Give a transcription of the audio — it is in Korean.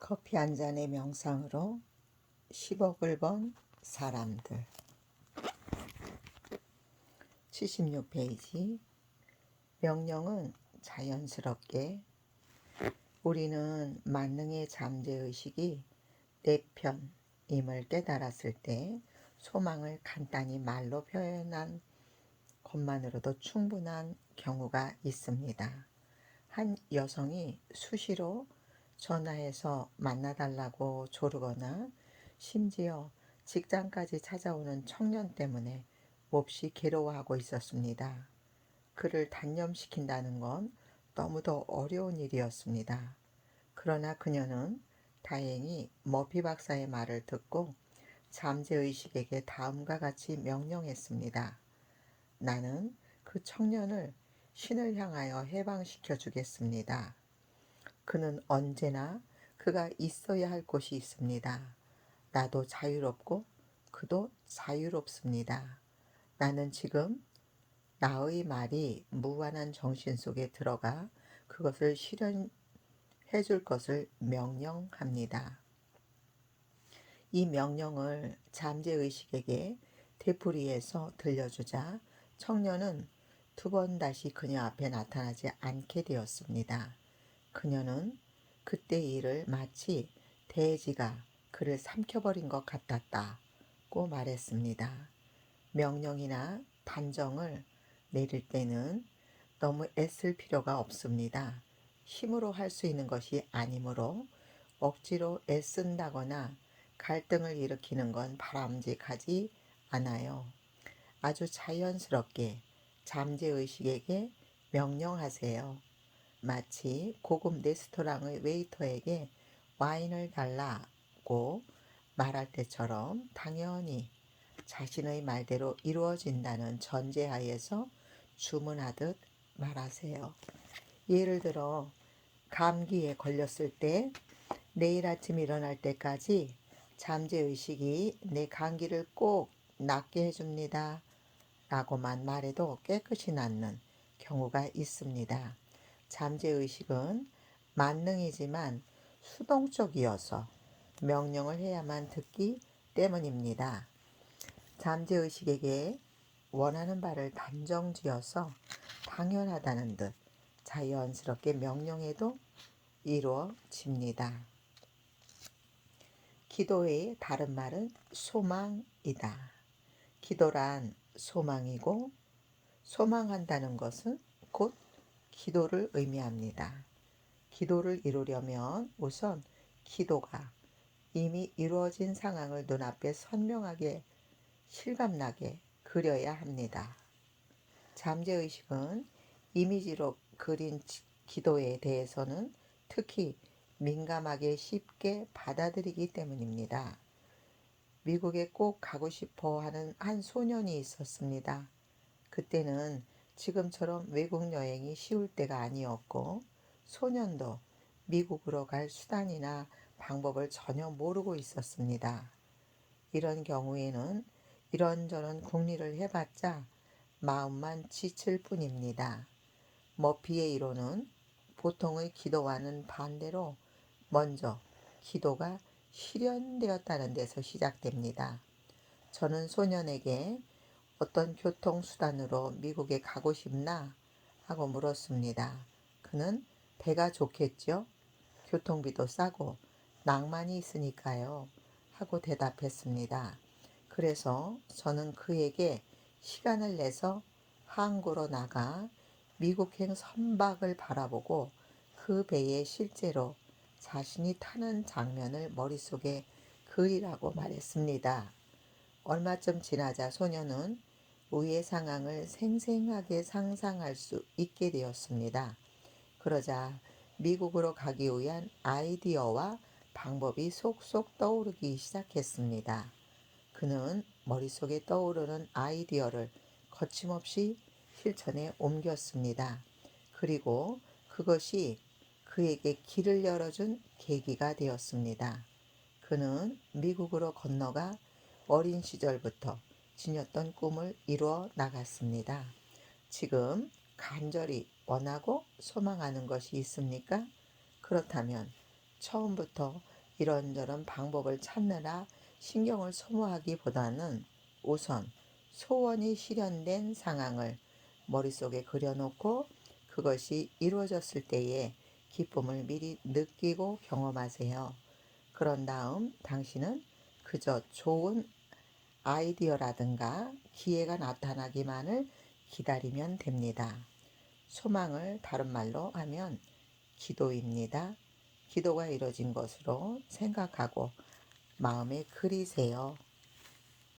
커피 한 잔의 명상으로 10억을 번 사람들. 76페이지. 명령은 자연스럽게 우리는 만능의 잠재의식이 내 편임을 깨달았을 때 소망을 간단히 말로 표현한 것만으로도 충분한 경우가 있습니다. 한 여성이 수시로 전화해서 만나달라고 조르거나 심지어 직장까지 찾아오는 청년 때문에 몹시 괴로워하고 있었습니다. 그를 단념시킨다는 건 너무도 어려운 일이었습니다. 그러나 그녀는 다행히 머피 박사의 말을 듣고 잠재의식에게 다음과 같이 명령했습니다. 나는 그 청년을 신을 향하여 해방시켜 주겠습니다. 그는 언제나 그가 있어야 할 곳이 있습니다. 나도 자유롭고 그도 자유롭습니다. 나는 지금 나의 말이 무한한 정신 속에 들어가 그것을 실현해 줄 것을 명령합니다. 이 명령을 잠재의식에게 되풀이해서 들려주자 청년은 두 번 다시 그녀 앞에 나타나지 않게 되었습니다. 그녀는 그때 일을 마치 돼지가 그를 삼켜버린 것 같았다고 말했습니다. 명령이나 단정을 내릴 때는 너무 애쓸 필요가 없습니다. 힘으로 할 수 있는 것이 아니므로 억지로 애쓴다거나 갈등을 일으키는 건 바람직하지 않아요. 아주 자연스럽게 잠재의식에게 명령하세요. 마치 고급 레스토랑의 웨이터에게 와인을 달라고 말할 때처럼 당연히 자신의 말대로 이루어진다는 전제하에서 주문하듯 말하세요. 예를 들어 감기에 걸렸을 때 내일 아침 일어날 때까지 잠재의식이 내 감기를 꼭 낫게 해줍니다 라고만 말해도 깨끗이 낫는 경우가 있습니다. 잠재의식은 만능이지만 수동적이어서 명령을 해야만 듣기 때문입니다. 잠재의식에게 원하는 바를 단정지어서 당연하다는 듯 자연스럽게 명령해도 이루어집니다. 기도의 다른 말은 소망이다. 기도란 소망이고 소망한다는 것은 곧 기도를 의미합니다. 기도를 이루려면 우선 기도가 이미 이루어진 상황을 눈앞에 선명하게 실감나게 그려야 합니다. 잠재의식은 이미지로 그린 기도에 대해서는 특히 민감하게 쉽게 받아들이기 때문입니다. 미국에 꼭 가고 싶어 하는 한 소년이 있었습니다. 그때는 지금처럼 외국 여행이 쉬울 때가 아니었고 소년도 미국으로 갈 수단이나 방법을 전혀 모르고 있었습니다. 이런 경우에는 이런저런 궁리를 해봤자 마음만 지칠 뿐입니다. 머피의 이론은 보통의 기도와는 반대로 먼저 기도가 실현되었다는 데서 시작됩니다. 저는 소년에게 어떤 교통수단으로 미국에 가고 싶나 하고 물었습니다. 그는 배가 좋겠죠? 교통비도 싸고 낭만이 있으니까요 하고 대답했습니다. 그래서 저는 그에게 시간을 내서 항구로 나가 미국행 선박을 바라보고 그 배에 실제로 자신이 타는 장면을 머릿속에 그리라고 말했습니다. 얼마쯤 지나자 소녀는 위의 상황을 생생하게 상상할 수 있게 되었습니다. 그러자 미국으로 가기 위한 아이디어와 방법이 속속 떠오르기 시작했습니다. 그는 머릿속에 떠오르는 아이디어를 거침없이 실천에 옮겼습니다. 그리고 그것이 그에게 길을 열어준 계기가 되었습니다. 그는 미국으로 건너가 어린 시절부터 지녔던 꿈을 이루어 나갔습니다. 지금 간절히 원하고 소망하는 것이 있습니까? 그렇다면 처음부터 이런저런 방법을 찾느라 신경을 소모하기보다는 우선 소원이 실현된 상황을 머릿속에 그려놓고 그것이 이루어졌을 때의 기쁨을 미리 느끼고 경험하세요. 그런 다음 당신은 그저 좋은 아이디어라든가 기회가 나타나기만을 기다리면 됩니다. 소망을 다른 말로 하면 기도입니다. 기도가 이루어진 것으로 생각하고 마음에 그리세요.